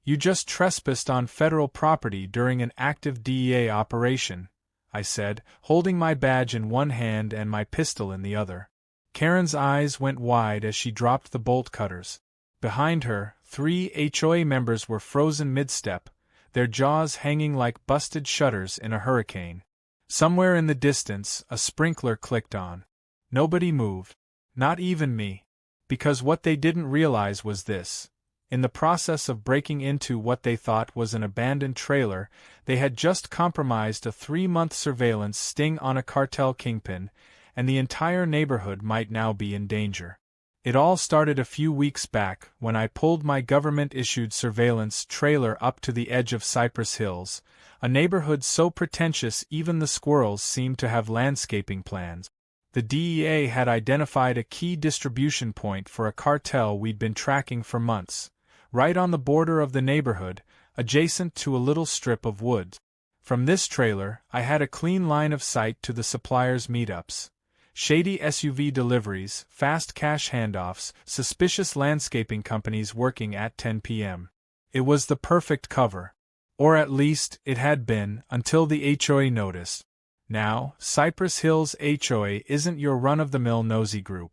"You just trespassed on federal property during an active DEA operation," I said, holding my badge in one hand and my pistol in the other. Karen's eyes went wide as she dropped the bolt cutters. Behind her, 3 HOA members were frozen mid-step, their jaws hanging like busted shutters in a hurricane. Somewhere in the distance, a sprinkler clicked on. Nobody moved. Not even me. Because what they didn't realize was this. In the process of breaking into what they thought was an abandoned trailer, they had just compromised a 3-month surveillance sting on a cartel kingpin, and the entire neighborhood might now be in danger. It all started a few weeks back when I pulled my government-issued surveillance trailer up to the edge of Cypress Hills, a neighborhood so pretentious even the squirrels seemed to have landscaping plans. The DEA had identified a key distribution point for a cartel we'd been tracking for months, right on the border of the neighborhood, adjacent to a little strip of woods. From this trailer, I had a clean line of sight to the suppliers' meetups. Shady SUV deliveries, fast cash handoffs, suspicious landscaping companies working at 10 p.m. It was the perfect cover. Or at least, it had been, until the HOA noticed. Now, Cypress Hills HOA isn't your run-of-the-mill nosy group.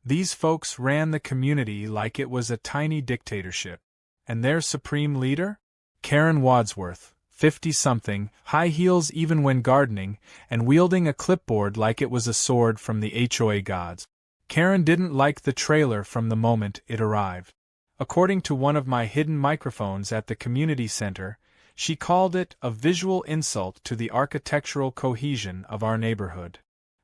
These folks ran the community like it was a tiny dictatorship. And their supreme leader? Karen Wadsworth, 50-something, high heels even when gardening, and wielding a clipboard like it was a sword from the HOA gods. Karen didn't like the trailer from the moment it arrived. According to one of my hidden microphones at the community center, she called it a visual insult to the architectural cohesion of our neighborhood.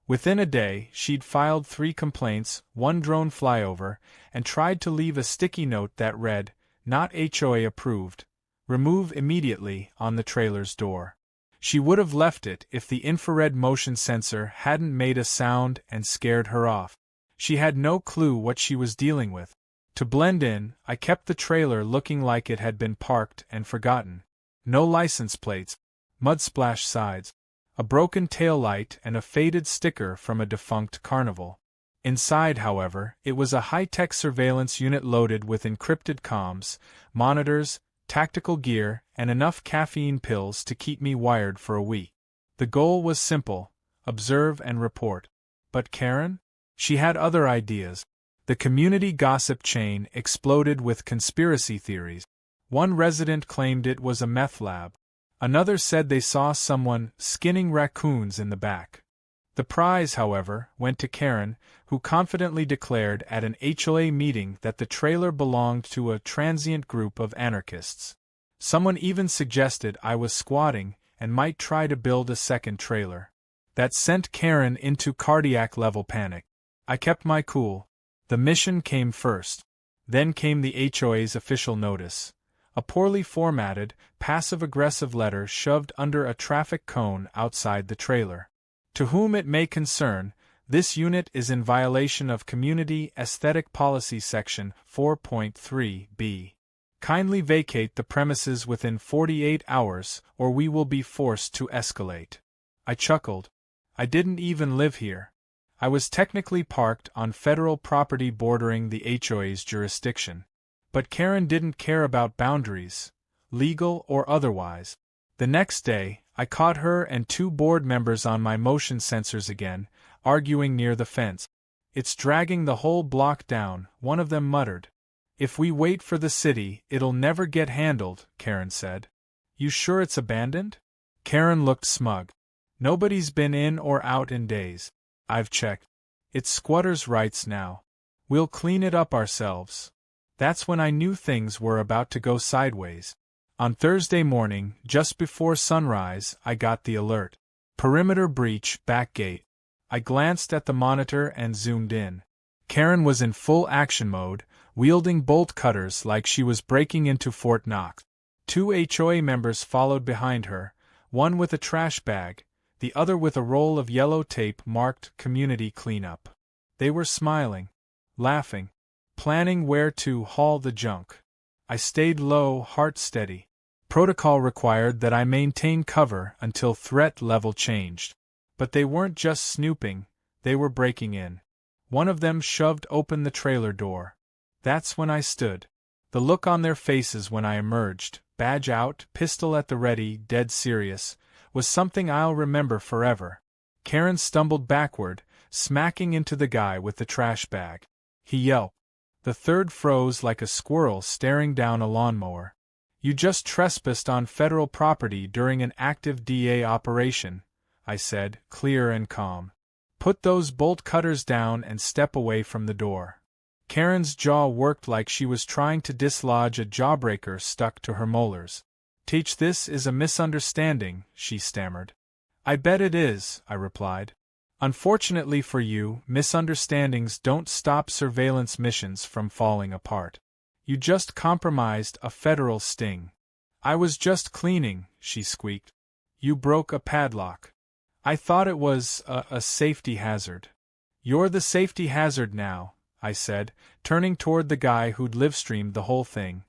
Within a day, she'd filed 3 complaints, 1 drone flyover, and tried to leave a sticky note that read, "Not HOA approved. Remove immediately," on the trailer's door. She would have left it if the infrared motion sensor hadn't made a sound and scared her off. She had no clue what she was dealing with. To blend in, I kept the trailer looking like it had been parked and forgotten. No license plates, mud-splashed sides, a broken taillight and a faded sticker from a defunct carnival. Inside, however, it was a high-tech surveillance unit loaded with encrypted comms, monitors, tactical gear, and enough caffeine pills to keep me wired for a week. The goal was simple: observe and report. But Karen? She had other ideas. The community gossip chain exploded with conspiracy theories. One resident claimed it was a meth lab. Another said they saw someone skinning raccoons in the back. The prize, however, went to Karen, who confidently declared at an HOA meeting that the trailer belonged to a transient group of anarchists. Someone even suggested I was squatting and might try to build a second trailer. That sent Karen into cardiac-level panic. I kept my cool. The mission came first. Then came the HOA's official notice. A poorly formatted, passive-aggressive letter shoved under a traffic cone outside the trailer. To whom it may concern, this unit is in violation of Community Aesthetic Policy Section 4.3b. Kindly vacate the premises within 48 hours, or we will be forced to escalate. I chuckled. I didn't even live here. I was technically parked on federal property bordering the HOA's jurisdiction. But Karen didn't care about boundaries, legal or otherwise. The next day, I caught her and 2 board members on my motion sensors again, arguing near the fence. "It's dragging the whole block down," one of them muttered. "If we wait for the city, it'll never get handled," Karen said. "You sure it's abandoned?" Karen looked smug. "Nobody's been in or out in days. I've checked. It's squatters' rights now. We'll clean it up ourselves." That's when I knew things were about to go sideways. On Thursday morning, just before sunrise, I got the alert. Perimeter breach, back gate. I glanced at the monitor and zoomed in. Karen was in full action mode, wielding bolt cutters like she was breaking into Fort Knox. 2 HOA members followed behind her, one with a trash bag, the other with a roll of yellow tape marked Community Cleanup. They were smiling, laughing, planning where to haul the junk. I stayed low, heart steady. Protocol required that I maintain cover until threat level changed. But they weren't just snooping, they were breaking in. One of them shoved open the trailer door. That's when I stood. The look on their faces when I emerged, badge out, pistol at the ready, dead serious, was something I'll remember forever. Karen stumbled backward, smacking into the guy with the trash bag. He yelped. The third froze like a squirrel staring down a lawnmower. You just trespassed on federal property during an active DEA operation, I said, clear and calm. Put those bolt cutters down and step away from the door. Karen's jaw worked like she was trying to dislodge a jawbreaker stuck to her molars. Teach, this is a misunderstanding, she stammered. I bet it is, I replied. Unfortunately for you, misunderstandings don't stop surveillance missions from falling apart. You just compromised a federal sting. I was just cleaning, she squeaked. You broke a padlock. I thought it was a safety hazard. You're the safety hazard now, I said, turning toward the guy who'd livestreamed the whole thing.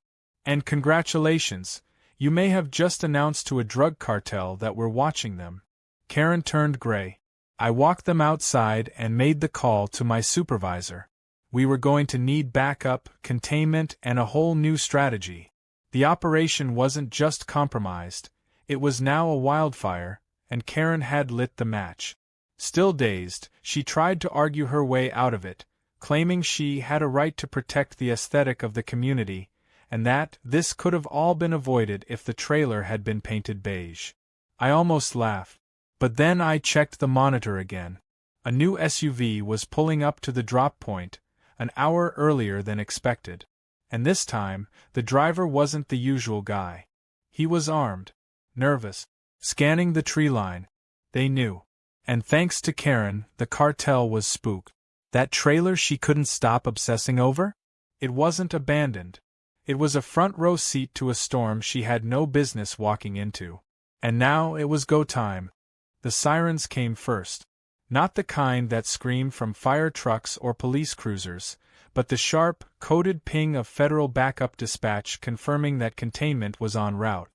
And congratulations, you may have just announced to a drug cartel that we're watching them. Karen turned gray. I walked them outside and made the call to my supervisor. We were going to need backup, containment, and a whole new strategy. The operation wasn't just compromised, it was now a wildfire, and Karen had lit the match. Still dazed, she tried to argue her way out of it, claiming she had a right to protect the aesthetic of the community, and that this could have all been avoided if the trailer had been painted beige. I almost laughed. But then I checked the monitor again. A new SUV was pulling up to the drop point, an hour earlier than expected. And this time, the driver wasn't the usual guy. He was armed, nervous, scanning the tree line. They knew. And thanks to Karen, the cartel was spooked. That trailer she couldn't stop obsessing over? It wasn't abandoned. It was a front row seat to a storm she had no business walking into. And now it was go time. The sirens came first. Not the kind that screamed from fire trucks or police cruisers, but the sharp, coded ping of federal backup dispatch confirming that containment was en route.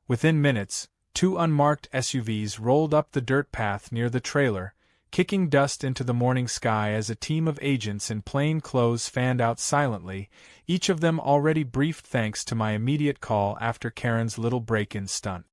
Within minutes, 2 unmarked SUVs rolled up the dirt path near the trailer, kicking dust into the morning sky as a team of agents in plain clothes fanned out silently, each of them already briefed thanks to my immediate call after Karen's little break-in stunt.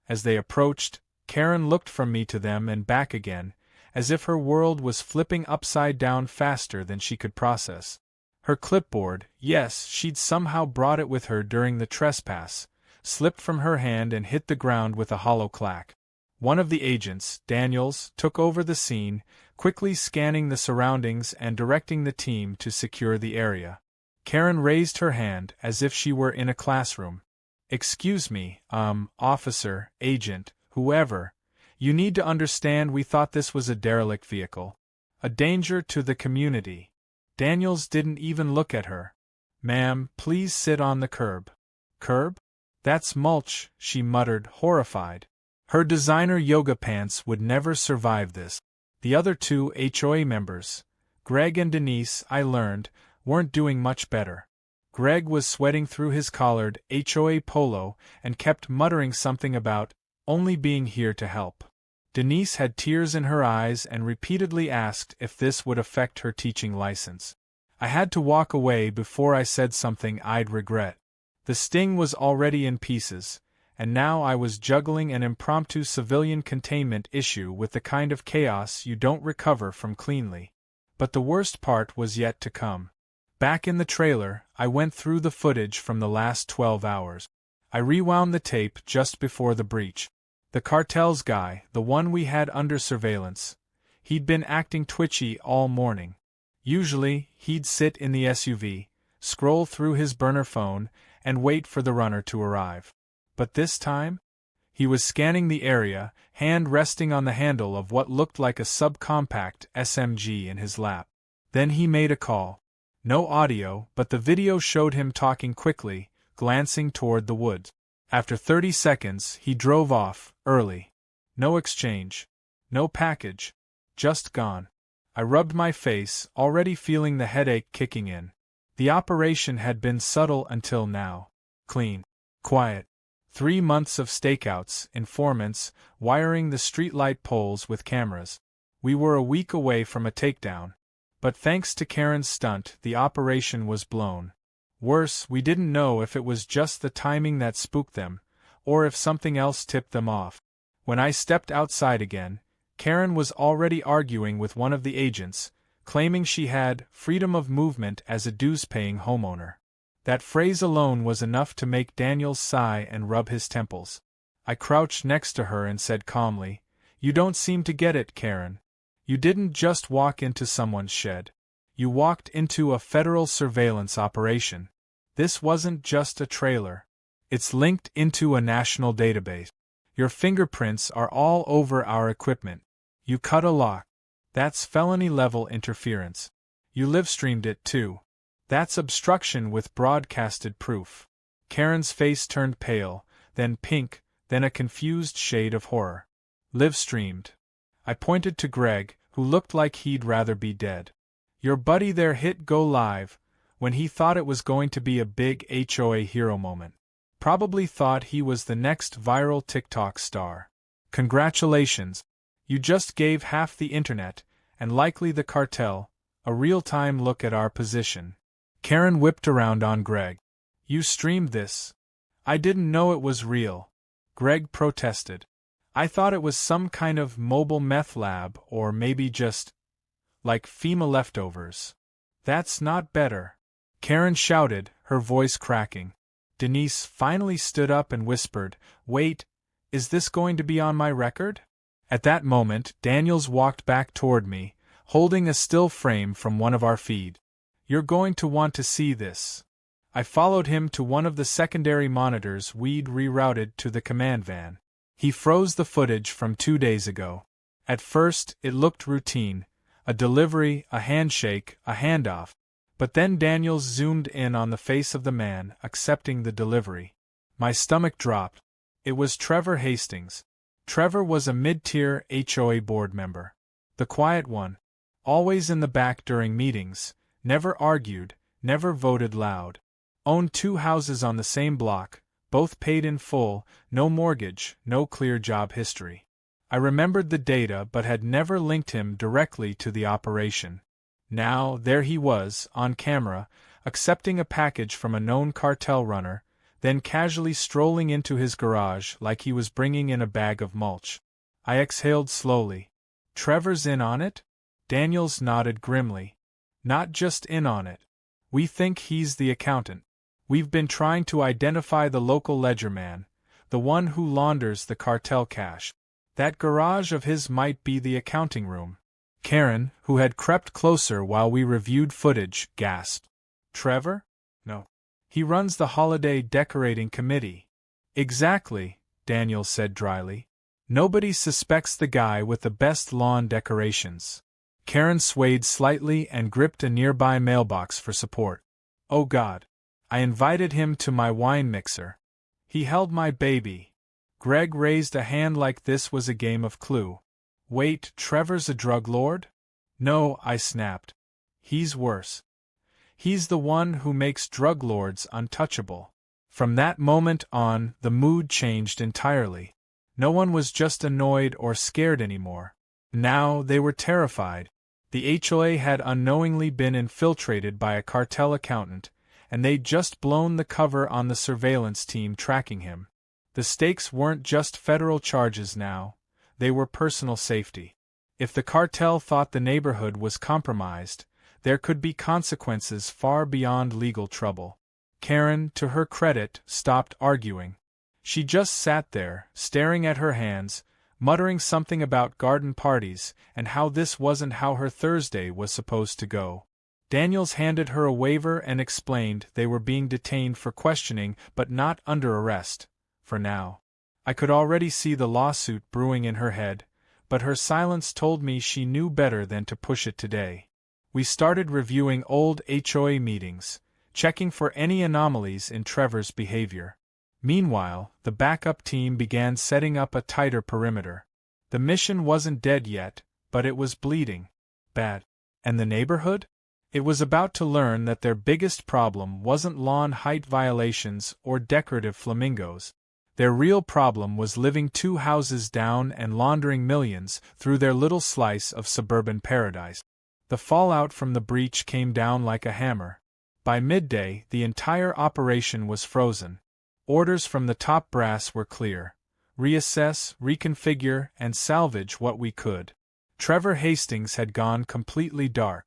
As they approached, Karen looked from me to them and back again, as if her world was flipping upside down faster than she could process. Her clipboard, yes, she'd somehow brought it with her during the trespass, slipped from her hand and hit the ground with a hollow clack. One of the agents, Daniels, took over the scene, quickly scanning the surroundings and directing the team to secure the area. Karen raised her hand as if she were in a classroom. Excuse me, officer, agent, whoever, you need to understand we thought this was a derelict vehicle. A danger to the community. Daniels didn't even look at her. Ma'am, please sit on the curb. Curb? That's mulch, she muttered, horrified. Her designer yoga pants would never survive this. The other 2 HOA members, Greg and Denise, I learned, weren't doing much better. Greg was sweating through his collared HOA polo and kept muttering something about only being here to help. Denise had tears in her eyes and repeatedly asked if this would affect her teaching license. I had to walk away before I said something I'd regret. The sting was already in pieces, and now I was juggling an impromptu civilian containment issue with the kind of chaos you don't recover from cleanly. But the worst part was yet to come. Back in the trailer, I went through the footage from the last 12 hours. I rewound the tape just before the breach. The cartel's guy, the one we had under surveillance, he'd been acting twitchy all morning. Usually, he'd sit in the SUV, scroll through his burner phone, and wait for the runner to arrive. But this time? He was scanning the area, hand resting on the handle of what looked like a subcompact SMG in his lap. Then he made a call. No audio, but the video showed him talking quickly, glancing toward the woods. After 30 seconds, he drove off, early. No exchange. No package. Just gone. I rubbed my face, already feeling the headache kicking in. The operation had been subtle until now. Clean. Quiet. 3 months of stakeouts, informants, wiring the streetlight poles with cameras. We were a week away from a takedown. But thanks to Karen's stunt, the operation was blown. Worse, we didn't know if it was just the timing that spooked them, or if something else tipped them off. When I stepped outside again, Karen was already arguing with one of the agents, claiming she had freedom of movement as a dues-paying homeowner. That phrase alone was enough to make Daniels sigh and rub his temples. I crouched next to her and said calmly, "You don't seem to get it, Karen. You didn't just walk into someone's shed. You walked into a federal surveillance operation. This wasn't just a trailer. It's linked into a national database. Your fingerprints are all over our equipment. You cut a lock. That's felony-level interference. You live-streamed it too. That's obstruction with broadcasted proof." Karen's face turned pale, then pink, then a confused shade of horror. "Live-streamed." I pointed to Greg, who looked like he'd rather be dead. "Your buddy there hit go live when he thought it was going to be a big HOA hero moment. Probably thought he was the next viral TikTok star. Congratulations. You just gave half the internet, and likely the cartel, a real-time look at our position." Karen whipped around on Greg. "You streamed this." "I didn't know it was real," Greg protested. "I thought it was some kind of mobile meth lab or maybe just, like FEMA leftovers." "That's not better," Karen shouted, her voice cracking. Denise finally stood up and whispered, "Wait, is this going to be on my record?" At that moment, Daniels walked back toward me, holding a still frame from one of our feed. "You're going to want to see this." I followed him to one of the secondary monitors we'd rerouted to the command van. He froze the footage from 2 days ago. At first, it looked routine, a delivery, a handshake, a handoff. But then Daniels zoomed in on the face of the man accepting the delivery. My stomach dropped. It was Trevor Hastings. Trevor was a mid-tier HOA board member. The quiet one. Always in the back during meetings, never argued, never voted loud. Owned 2 houses on the same block, both paid in full, no mortgage, no clear job history. I remembered the data but had never linked him directly to the operation. Now, there he was, on camera, accepting a package from a known cartel runner, then casually strolling into his garage like he was bringing in a bag of mulch. I exhaled slowly. "Trevor's in on it?" Daniels nodded grimly. "Not just in on it. We think he's the accountant. We've been trying to identify the local ledger man, the one who launders the cartel cash. That garage of his might be the accounting room." Karen, who had crept closer while we reviewed footage, gasped. "Trevor? No. He runs the holiday decorating committee." "Exactly," Daniel said dryly. "Nobody suspects the guy with the best lawn decorations." Karen swayed slightly and gripped a nearby mailbox for support. "Oh God. I invited him to my wine mixer. He held my baby." Greg raised a hand like this was a game of Clue. "Wait, Trevor's a drug lord?" "No," I snapped. "He's worse. He's the one who makes drug lords untouchable." From that moment on, the mood changed entirely. No one was just annoyed or scared anymore. Now they were terrified. The HOA had unknowingly been infiltrated by a cartel accountant, and they'd just blown the cover on the surveillance team tracking him. The stakes weren't just federal charges now. They were personal safety. If the cartel thought the neighborhood was compromised, there could be consequences far beyond legal trouble. Karen, to her credit, stopped arguing. She just sat there, staring at her hands, muttering something about garden parties and how this wasn't how her Thursday was supposed to go. Daniels handed her a waiver and explained they were being detained for questioning but not under arrest, for now. I could already see the lawsuit brewing in her head, but her silence told me she knew better than to push it today. We started reviewing old HOA meetings, checking for any anomalies in Trevor's behavior. Meanwhile, the backup team began setting up a tighter perimeter. The mission wasn't dead yet, but it was bleeding bad. And the neighborhood? It was about to learn that their biggest problem wasn't lawn height violations or decorative flamingos. Their real problem was living 2 houses down and laundering millions through their little slice of suburban paradise. The fallout from the breach came down like a hammer. By midday, the entire operation was frozen. Orders from the top brass were clear: reassess, reconfigure, and salvage what we could. Trevor Hastings had gone completely dark.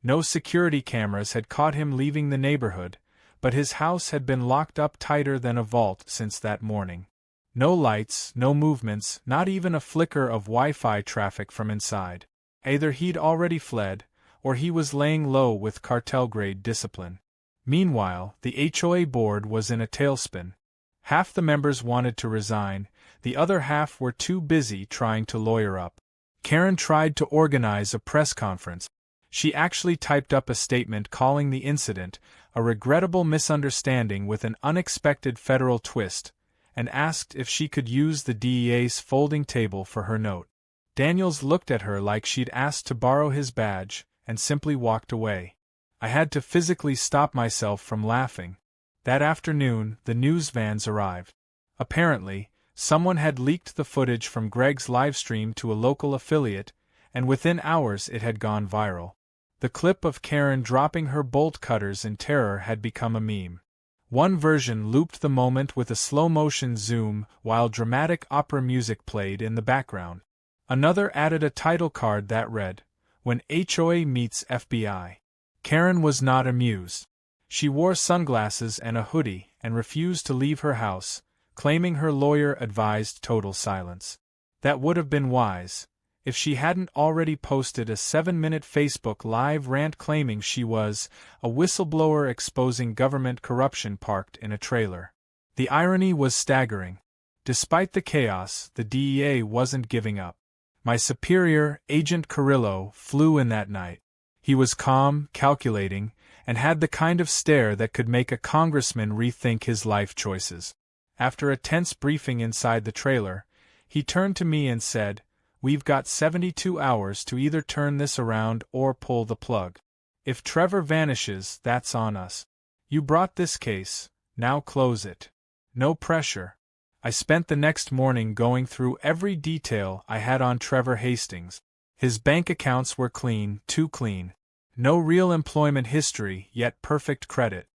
No security cameras had caught him leaving the neighborhood, but his house had been locked up tighter than a vault since that morning. No lights, no movements, not even a flicker of Wi-Fi traffic from inside. Either he'd already fled, or he was laying low with cartel-grade discipline. Meanwhile, the HOA board was in a tailspin. Half the members wanted to resign, the other half were too busy trying to lawyer up. Karen tried to organize a press conference. She actually typed up a statement calling the incident a regrettable misunderstanding with an unexpected federal twist, and asked if she could use the DEA's folding table for her note. Daniels looked at her like she'd asked to borrow his badge, and simply walked away. I had to physically stop myself from laughing. That afternoon, the news vans arrived. Apparently, someone had leaked the footage from Greg's livestream to a local affiliate, and within hours it had gone viral. The clip of Karen dropping her bolt cutters in terror had become a meme. One version looped the moment with a slow-motion zoom while dramatic opera music played in the background. Another added a title card that read, "When HOA meets FBI." Karen was not amused. She wore sunglasses and a hoodie and refused to leave her house, claiming her lawyer advised total silence. That would have been wise, if she hadn't already posted a 7-minute Facebook Live rant claiming she was a whistleblower exposing government corruption parked in a trailer. The irony was staggering. Despite the chaos, the DEA wasn't giving up. My superior, Agent Carrillo, flew in that night. He was calm, calculating, and had the kind of stare that could make a congressman rethink his life choices. After a tense briefing inside the trailer, he turned to me and said, "We've got 72 hours to either turn this around or pull the plug. If Trevor vanishes, that's on us. You brought this case, now close it. No pressure." I spent the next morning going through every detail I had on Trevor Hastings. His bank accounts were clean, too clean. No real employment history, yet perfect credit.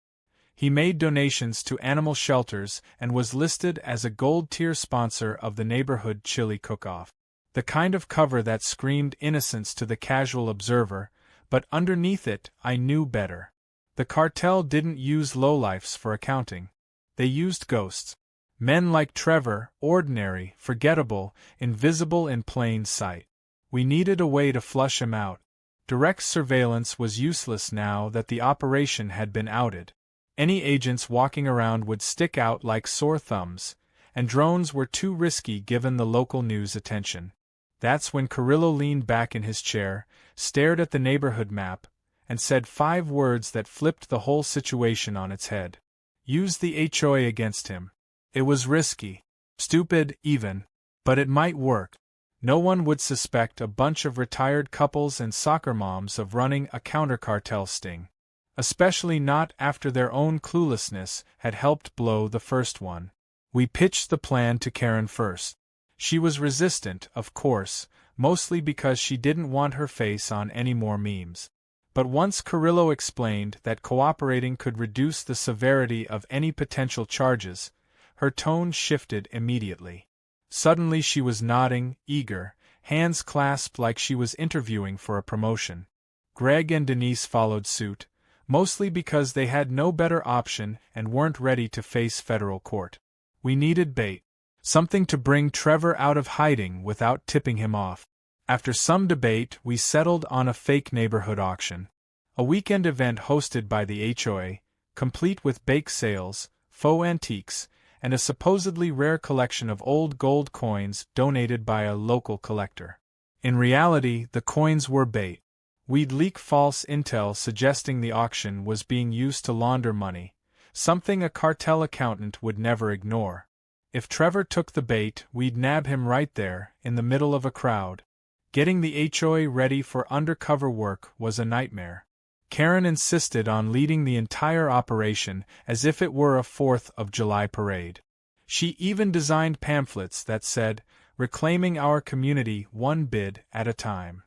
He made donations to animal shelters and was listed as a gold-tier sponsor of the neighborhood chili cook-off. The kind of cover that screamed innocence to the casual observer, but underneath it, I knew better. The cartel didn't use lowlifes for accounting. They used ghosts. Men like Trevor, ordinary, forgettable, invisible in plain sight. We needed a way to flush him out. Direct surveillance was useless now that the operation had been outed. Any agents walking around would stick out like sore thumbs, and drones were too risky given the local news attention. That's when Carrillo leaned back in his chair, stared at the neighborhood map, and said 5 words that flipped the whole situation on its head. Use the HOA against him. It was risky. Stupid, even. But it might work. No one would suspect a bunch of retired couples and soccer moms of running a counter-cartel sting. Especially not after their own cluelessness had helped blow the first one. We pitched the plan to Karen first. She was resistant, of course, mostly because she didn't want her face on any more memes. But once Carrillo explained that cooperating could reduce the severity of any potential charges, her tone shifted immediately. Suddenly she was nodding, eager, hands clasped like she was interviewing for a promotion. Greg and Denise followed suit, mostly because they had no better option and weren't ready to face federal court. We needed bait. Something to bring Trevor out of hiding without tipping him off. After some debate, we settled on a fake neighborhood auction. A weekend event hosted by the HOA, complete with bake sales, faux antiques, and a supposedly rare collection of old gold coins donated by a local collector. In reality, the coins were bait. We'd leak false intel suggesting the auction was being used to launder money, something a cartel accountant would never ignore. If Trevor took the bait, we'd nab him right there, in the middle of a crowd. Getting the HOA ready for undercover work was a nightmare. Karen insisted on leading the entire operation as if it were a 4th of July parade. She even designed pamphlets that said, "Reclaiming our community one bid at a time."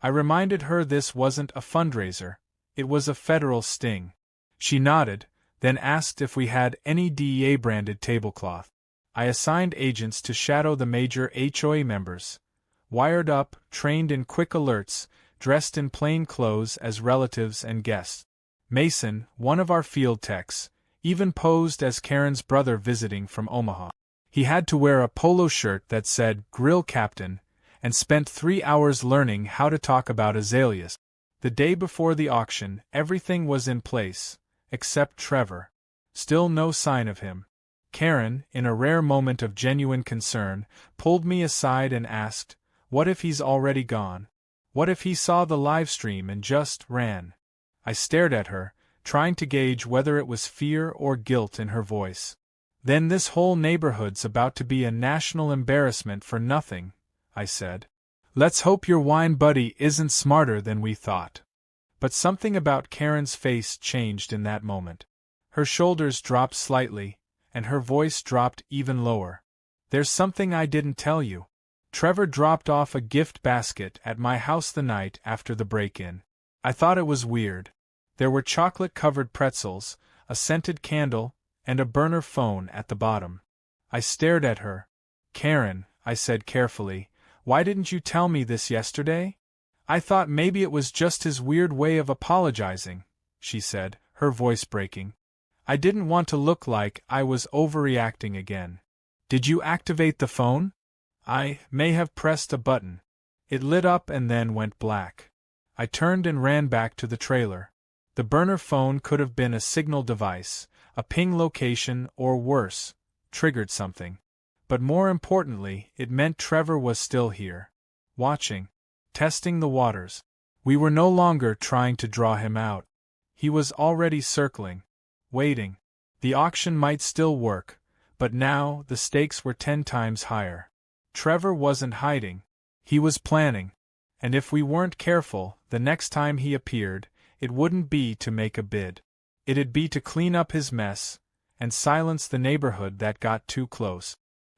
I reminded her this wasn't a fundraiser, it was a federal sting. She nodded, then asked if we had any DEA-branded tablecloth. I assigned agents to shadow the major HOA members, wired up, trained in quick alerts, dressed in plain clothes as relatives and guests. Mason, one of our field techs, even posed as Karen's brother visiting from Omaha. He had to wear a polo shirt that said "Grill Captain," and spent 3 hours learning how to talk about azaleas. The day before the auction, everything was in place, except Trevor. Still no sign of him. Karen, in a rare moment of genuine concern, pulled me aside and asked, "What if he's already gone? What if he saw the live stream and just ran?" I stared at her, trying to gauge whether it was fear or guilt in her voice. "Then this whole neighborhood's about to be a national embarrassment for nothing," I said. "Let's hope your wine buddy isn't smarter than we thought." But something about Karen's face changed in that moment. Her shoulders dropped slightly, and her voice dropped even lower. "There's something I didn't tell you. Trevor dropped off a gift basket at my house the night after the break-in. I thought it was weird. There were chocolate-covered pretzels, a scented candle, and a burner phone at the bottom." I stared at her. "Karen," I said carefully, "why didn't you tell me this yesterday?" "I thought maybe it was just his weird way of apologizing," she said, her voice breaking. "I didn't want to look like I was overreacting again." "Did you activate the phone?" "I may have pressed a button. It lit up and then went black." I turned and ran back to the trailer. The burner phone could have been a signal device, a ping location, or worse, triggered something. But more importantly, it meant Trevor was still here. Watching. Testing the waters. We were no longer trying to draw him out. He was already circling. Waiting. The auction might still work, but now the stakes were 10 times higher. Trevor wasn't hiding. He was planning. And if we weren't careful, the next time he appeared, it wouldn't be to make a bid. It'd be to clean up his mess, and silence the neighborhood that got too close.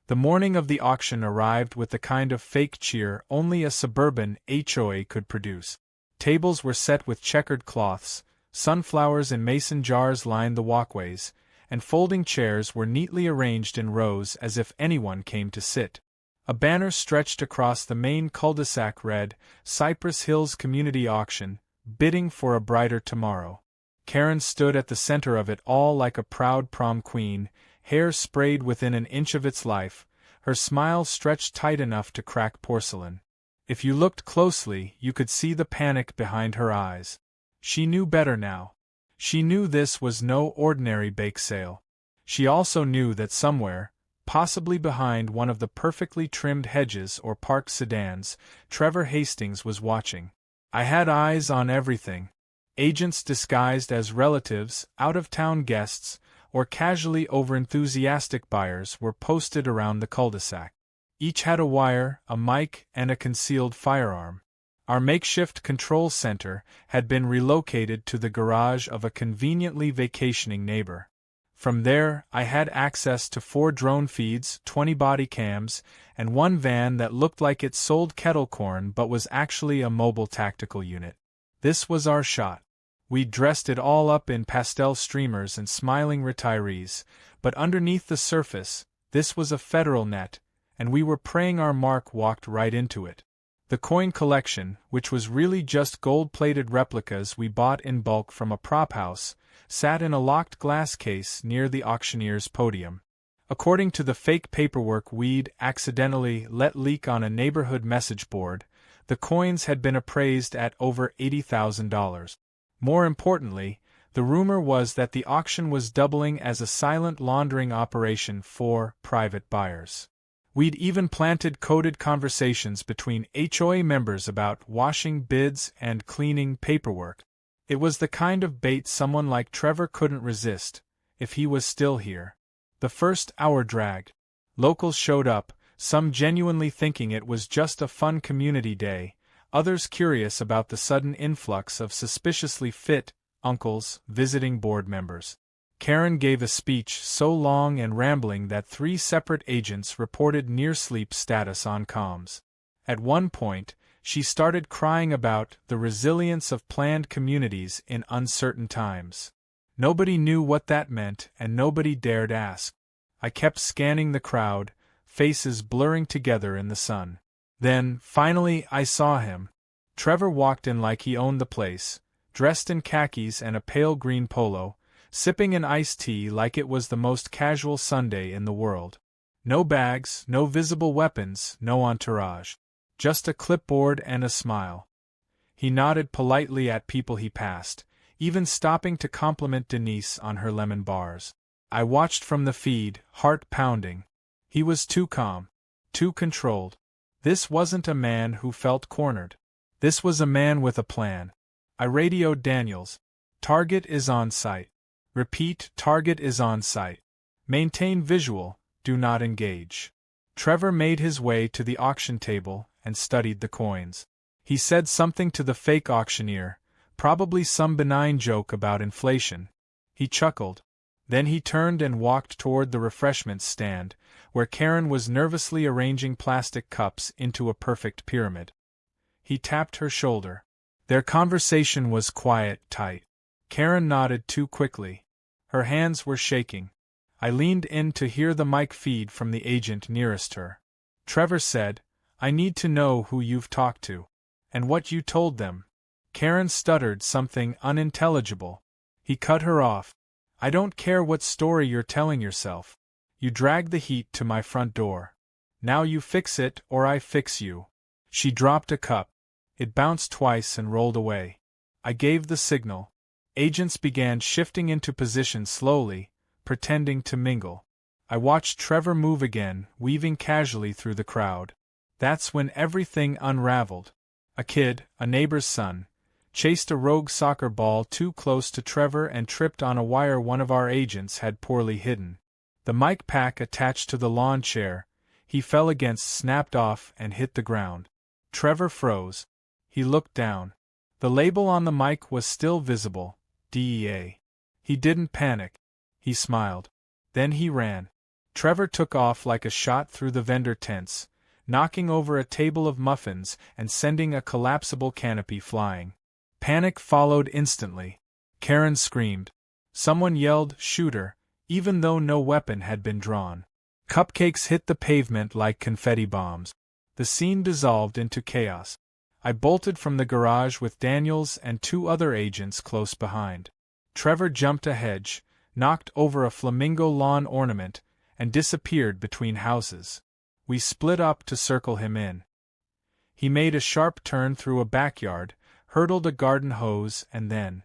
The morning of the auction arrived with the kind of fake cheer only a suburban HOA could produce. Tables were set with checkered cloths, sunflowers in mason jars lined the walkways, and folding chairs were neatly arranged in rows as if anyone came to sit. A banner stretched across the main cul-de-sac read, "Cypress Hills Community Auction, bidding for a brighter tomorrow." Karen stood at the center of it all like a proud prom queen, hair sprayed within an inch of its life, her smile stretched tight enough to crack porcelain. If you looked closely, you could see the panic behind her eyes. She knew better now. She knew this was no ordinary bake sale. She also knew that somewhere, possibly behind one of the perfectly trimmed hedges or parked sedans, Trevor Hastings was watching. I had eyes on everything. Agents disguised as relatives, out-of-town guests, or casually overenthusiastic buyers were posted around the cul-de-sac. Each had a wire, a mic, and a concealed firearm. Our makeshift control center had been relocated to the garage of a conveniently vacationing neighbor. From there, I had access to 4 drone feeds, 20 body cams, and 1 van that looked like it sold kettle corn but was actually a mobile tactical unit. This was our shot. We dressed it all up in pastel streamers and smiling retirees, but underneath the surface, this was a federal net, and we were praying our mark walked right into it. The coin collection, which was really just gold-plated replicas we bought in bulk from a prop house, sat in a locked glass case near the auctioneer's podium. According to the fake paperwork we'd accidentally let leak on a neighborhood message board, the coins had been appraised at over $80,000. More importantly, the rumor was that the auction was doubling as a silent laundering operation for private buyers. We'd even planted coded conversations between HOA members about washing bids and cleaning paperwork. It was the kind of bait someone like Trevor couldn't resist, if he was still here. The first hour dragged. Locals showed up, some genuinely thinking it was just a fun community day, others curious about the sudden influx of suspiciously fit uncles visiting board members. Karen gave a speech so long and rambling that 3 separate agents reported near-sleep status on comms. At one point, she started crying about the resilience of planned communities in uncertain times. Nobody knew what that meant, and nobody dared ask. I kept scanning the crowd, faces blurring together in the sun. Then, finally, I saw him. Trevor walked in like he owned the place, dressed in khakis and a pale green polo, sipping an iced tea like it was the most casual Sunday in the world. No bags, no visible weapons, no entourage. Just a clipboard and a smile. He nodded politely at people he passed, even stopping to compliment Denise on her lemon bars. I watched from the feed, heart pounding. He was too calm, too controlled. This wasn't a man who felt cornered. This was a man with a plan. I radioed Daniels. Target is on site. Repeat, target is on site. Maintain visual, do not engage. Trevor made his way to the auction table and studied the coins. He said something to the fake auctioneer, probably some benign joke about inflation. He chuckled. Then he turned and walked toward the refreshments stand, where Karen was nervously arranging plastic cups into a perfect pyramid. He tapped her shoulder. Their conversation was quiet, tight. Karen nodded too quickly. Her hands were shaking. I leaned in to hear the mic feed from the agent nearest her. Trevor said, "I need to know who you've talked to. And what you told them." Karen stuttered something unintelligible. He cut her off. "I don't care what story you're telling yourself. You dragged the heat to my front door. Now you fix it or I fix you." She dropped a cup. It bounced twice and rolled away. I gave the signal. Agents began shifting into position slowly, pretending to mingle. I watched Trevor move again, weaving casually through the crowd. That's when everything unraveled. A kid, a neighbor's son, chased a rogue soccer ball too close to Trevor and tripped on a wire one of our agents had poorly hidden. The mic pack attached to the lawn chair he fell against snapped off and hit the ground. Trevor froze. He looked down. The label on the mic was still visible, DEA. He didn't panic. He smiled. Then he ran. Trevor took off like a shot through the vendor tents, knocking over a table of muffins and sending a collapsible canopy flying. Panic followed instantly. Karen screamed. Someone yelled, "Shoot her," even though no weapon had been drawn. Cupcakes hit the pavement like confetti bombs. The scene dissolved into chaos. I bolted from the garage with Daniels and two other agents close behind. Trevor jumped a hedge, knocked over a flamingo lawn ornament, and disappeared between houses. We split up to circle him in. He made a sharp turn through a backyard, hurdled a garden hose, and then,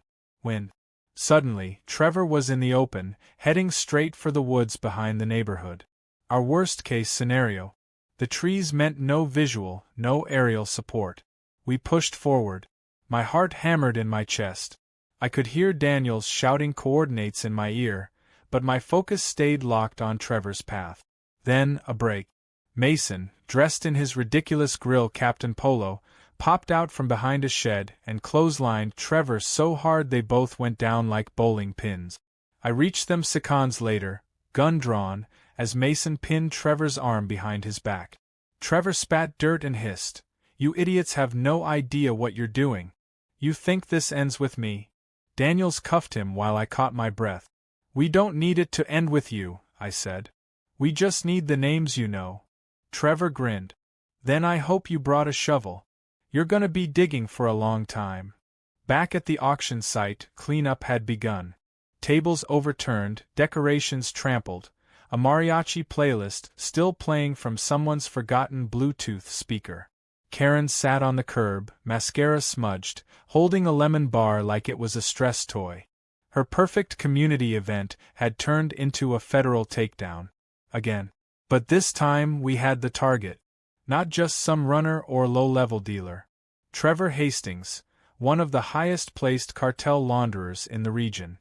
suddenly, Trevor was in the open, heading straight for the woods behind the neighborhood. Our worst-case scenario. The trees meant no visual, no aerial support. We pushed forward. My heart hammered in my chest. I could hear Daniels shouting coordinates in my ear, but my focus stayed locked on Trevor's path. Then, a break. Mason, dressed in his ridiculous grill Captain Polo, popped out from behind a shed and clotheslined Trevor so hard they both went down like bowling pins. I reached them seconds later, gun drawn, as Mason pinned Trevor's arm behind his back. Trevor spat dirt and hissed, "You idiots have no idea what you're doing. You think this ends with me?" Daniels cuffed him while I caught my breath. "We don't need it to end with you," I said. "We just need the names you know." Trevor grinned. "Then I hope you brought a shovel. You're gonna be digging for a long time." Back at the auction site, cleanup had begun. Tables overturned, decorations trampled, a mariachi playlist still playing from someone's forgotten Bluetooth speaker. Karen sat on the curb, mascara smudged, holding a lemon bar like it was a stress toy. Her perfect community event had turned into a federal takedown. Again. But this time we had the target. Not just some runner or low-level dealer. Trevor Hastings, one of the highest-placed cartel launderers in the region.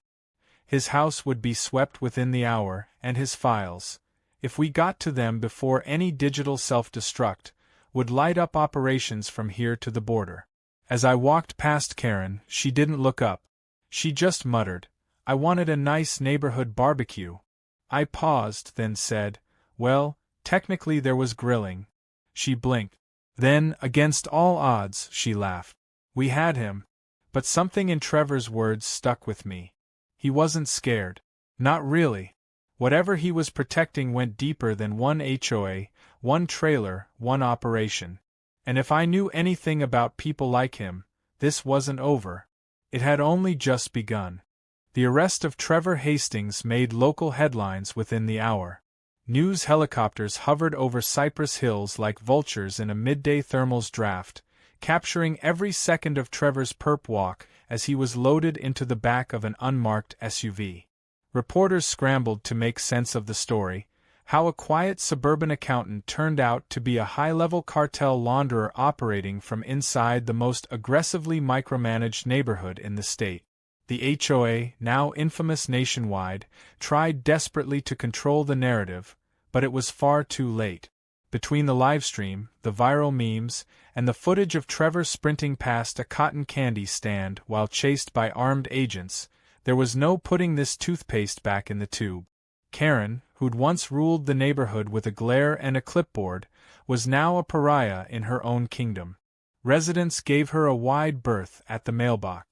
His house would be swept within the hour, and his files, if we got to them before any digital self-destruct, would light up operations from here to the border. As I walked past Karen, she didn't look up. She just muttered, "I wanted a nice neighborhood barbecue." I paused, then said, "Well, technically there was grilling." She blinked. Then, against all odds, she laughed. We had him. But something in Trevor's words stuck with me. He wasn't scared. Not really. Whatever he was protecting went deeper than one HOA, one trailer, one operation. And if I knew anything about people like him, this wasn't over. It had only just begun. The arrest of Trevor Hastings made local headlines within the hour. News helicopters hovered over Cypress Hills like vultures in a midday thermals draft, capturing every second of Trevor's perp walk as he was loaded into the back of an unmarked SUV. Reporters scrambled to make sense of the story, how a quiet suburban accountant turned out to be a high-level cartel launderer operating from inside the most aggressively micromanaged neighborhood in the state. The HOA, now infamous nationwide, tried desperately to control the narrative, but it was far too late. Between the livestream, the viral memes, and the footage of Trevor sprinting past a cotton candy stand while chased by armed agents, there was no putting this toothpaste back in the tube. Karen, who'd once ruled the neighborhood with a glare and a clipboard, was now a pariah in her own kingdom. Residents gave her a wide berth at the mailbox.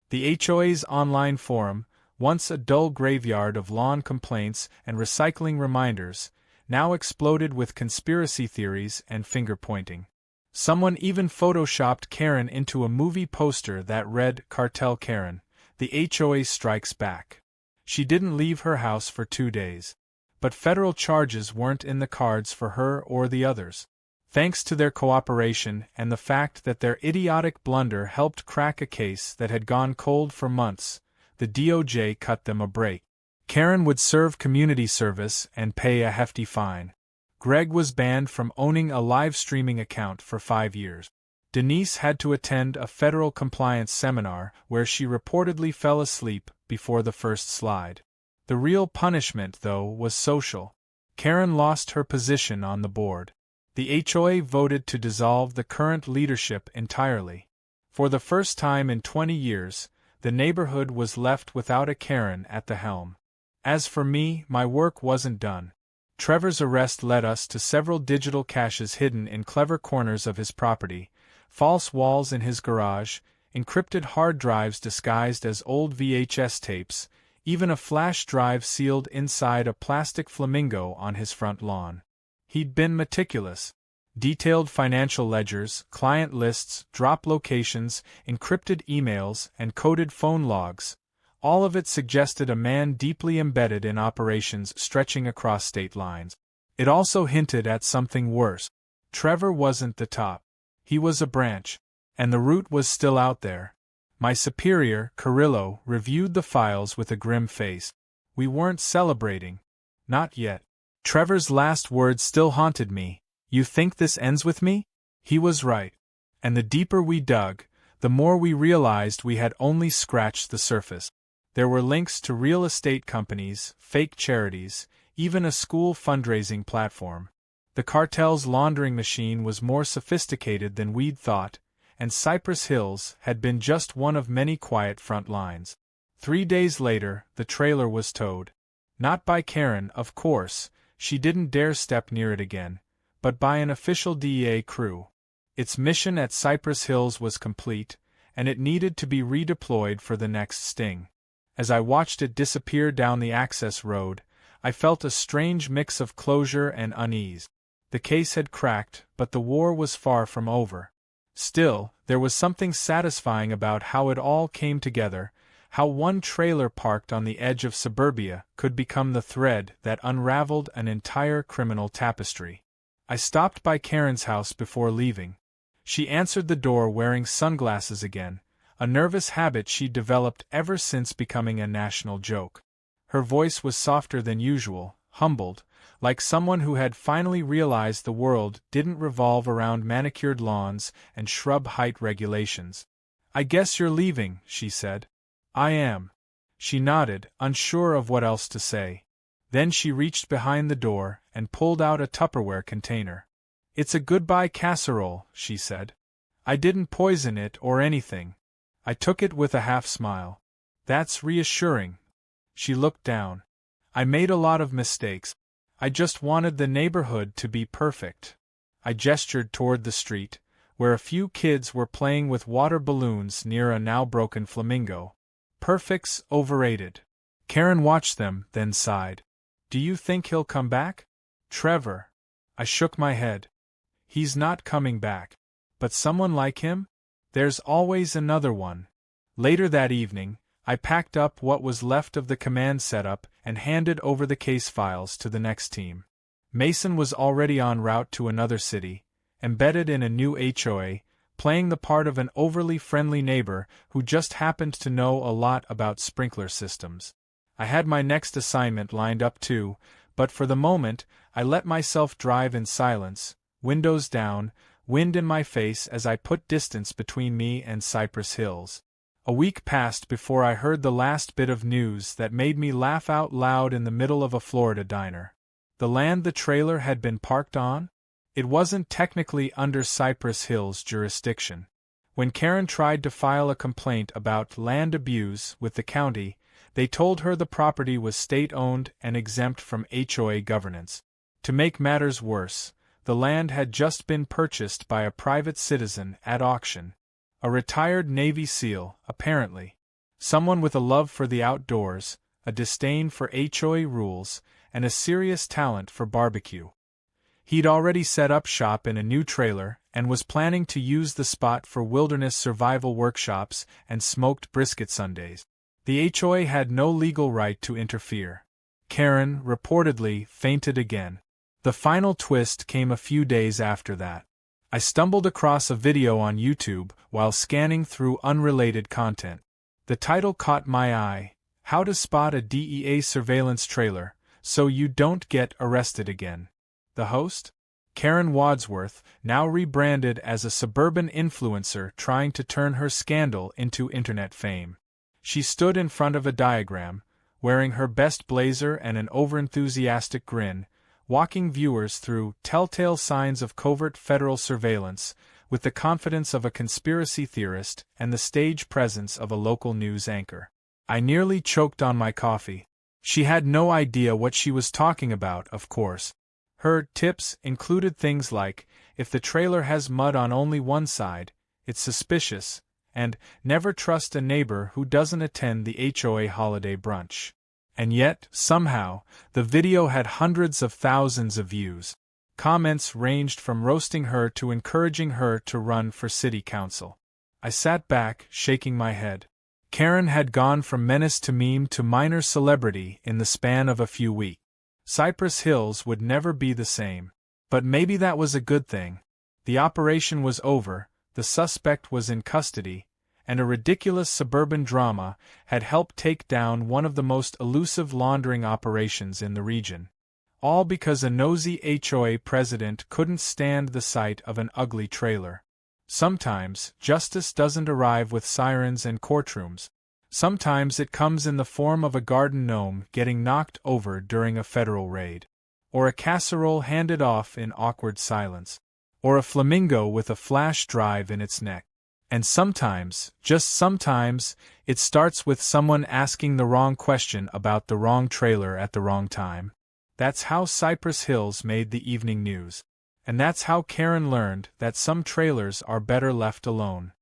The HOA's online forum, once a dull graveyard of lawn complaints and recycling reminders, now exploded with conspiracy theories and finger-pointing. Someone even photoshopped Karen into a movie poster that read, "Cartel Karen, the HOA strikes back." She didn't leave her house for 2 days. But federal charges weren't in the cards for her or the others. Thanks to their cooperation and the fact that their idiotic blunder helped crack a case that had gone cold for months, the DOJ cut them a break. Karen would serve community service and pay a hefty fine. Greg was banned from owning a live streaming account for 5 years. Denise had to attend a federal compliance seminar where she reportedly fell asleep before the first slide. The real punishment, though, was social. Karen lost her position on the board. The HOA voted to dissolve the current leadership entirely. For the first time in 20 years, the neighborhood was left without a Karen at the helm. As for me, my work wasn't done. Trevor's arrest led us to several digital caches hidden in clever corners of his property, false walls in his garage, encrypted hard drives disguised as old VHS tapes, even a flash drive sealed inside a plastic flamingo on his front lawn. He'd been meticulous. Detailed financial ledgers, client lists, drop locations, encrypted emails, and coded phone logs. All of it suggested a man deeply embedded in operations stretching across state lines. It also hinted at something worse. Trevor wasn't the top. He was a branch. And the root was still out there. My superior, Carrillo, reviewed the files with a grim face. We weren't celebrating. Not yet. Trevor's last words still haunted me. "You think this ends with me?" He was right. And the deeper we dug, the more we realized we had only scratched the surface. There were links to real estate companies, fake charities, even a school fundraising platform. The cartel's laundering machine was more sophisticated than we'd thought, and Cypress Hills had been just one of many quiet front lines. 3 days later, the trailer was towed. Not by Karen, of course, she didn't dare step near it again, but by an official DEA crew. Its mission at Cypress Hills was complete, and it needed to be redeployed for the next sting. As I watched it disappear down the access road, I felt a strange mix of closure and unease. The case had cracked, but the war was far from over. Still, there was something satisfying about how it all came together, how one trailer parked on the edge of suburbia could become the thread that unraveled an entire criminal tapestry. I stopped by Karen's house before leaving. She answered the door wearing sunglasses again, a nervous habit she'd developed ever since becoming a national joke. Her voice was softer than usual, humbled, like someone who had finally realized the world didn't revolve around manicured lawns and shrub height regulations. "I guess you're leaving," she said. "I am." She nodded, unsure of what else to say. Then she reached behind the door and pulled out a Tupperware container. "It's a goodbye casserole," she said. "I didn't poison it or anything." I took it with a half-smile. "That's reassuring." She looked down. "I made a lot of mistakes. I just wanted the neighborhood to be perfect." I gestured toward the street, where a few kids were playing with water balloons near a now-broken flamingo. "Perfect's overrated. Karen watched them, then sighed. Do you think he'll come back? Trevor. I shook my head. He's not coming back. But someone like him? There's always another one. Later that evening, I packed up what was left of the command setup and handed over the case files to the next team. Mason was already en route to another city, embedded in a new HOA, playing the part of an overly friendly neighbor who just happened to know a lot about sprinkler systems. I had my next assignment lined up too, but for the moment, I let myself drive in silence, windows down, wind in my face as I put distance between me and Cypress Hills. A week passed before I heard the last bit of news that made me laugh out loud in the middle of a Florida diner. The land the trailer had been parked on? It wasn't technically under Cypress Hills' jurisdiction. When Karen tried to file a complaint about land abuse with the county, they told her the property was state-owned and exempt from HOA governance. To make matters worse, the land had just been purchased by a private citizen at auction. A retired Navy SEAL, apparently. Someone with a love for the outdoors, a disdain for HOA rules, and a serious talent for barbecue. He'd already set up shop in a new trailer and was planning to use the spot for wilderness survival workshops and smoked brisket Sundays. The HOA had no legal right to interfere. Karen, reportedly, fainted again. The final twist came a few days after that. I stumbled across a video on YouTube while scanning through unrelated content. The title caught my eye: How to Spot a DEA Surveillance Trailer So You Don't Get Arrested Again. The host? Karen Wadsworth, now rebranded as a suburban influencer trying to turn her scandal into internet fame. She stood in front of a diagram, wearing her best blazer and an overenthusiastic grin, walking viewers through telltale signs of covert federal surveillance, with the confidence of a conspiracy theorist and the stage presence of a local news anchor. I nearly choked on my coffee. She had no idea what she was talking about, of course. Her tips included things like, if the trailer has mud on only one side, it's suspicious, and never trust a neighbor who doesn't attend the HOA holiday brunch. And yet, somehow, the video had hundreds of thousands of views. Comments ranged from roasting her to encouraging her to run for city council. I sat back, shaking my head. Karen had gone from menace to meme to minor celebrity in the span of a few weeks. Cypress Hills would never be the same. But maybe that was a good thing. The operation was over, the suspect was in custody, and a ridiculous suburban drama had helped take down one of the most elusive laundering operations in the region. All because a nosy HOA president couldn't stand the sight of an ugly trailer. Sometimes, justice doesn't arrive with sirens and courtrooms. Sometimes it comes in the form of a garden gnome getting knocked over during a federal raid. Or a casserole handed off in awkward silence. Or a flamingo with a flash drive in its neck. And sometimes, just sometimes, it starts with someone asking the wrong question about the wrong trailer at the wrong time. That's how Cypress Hills made the evening news. And that's how Karen learned that some trailers are better left alone.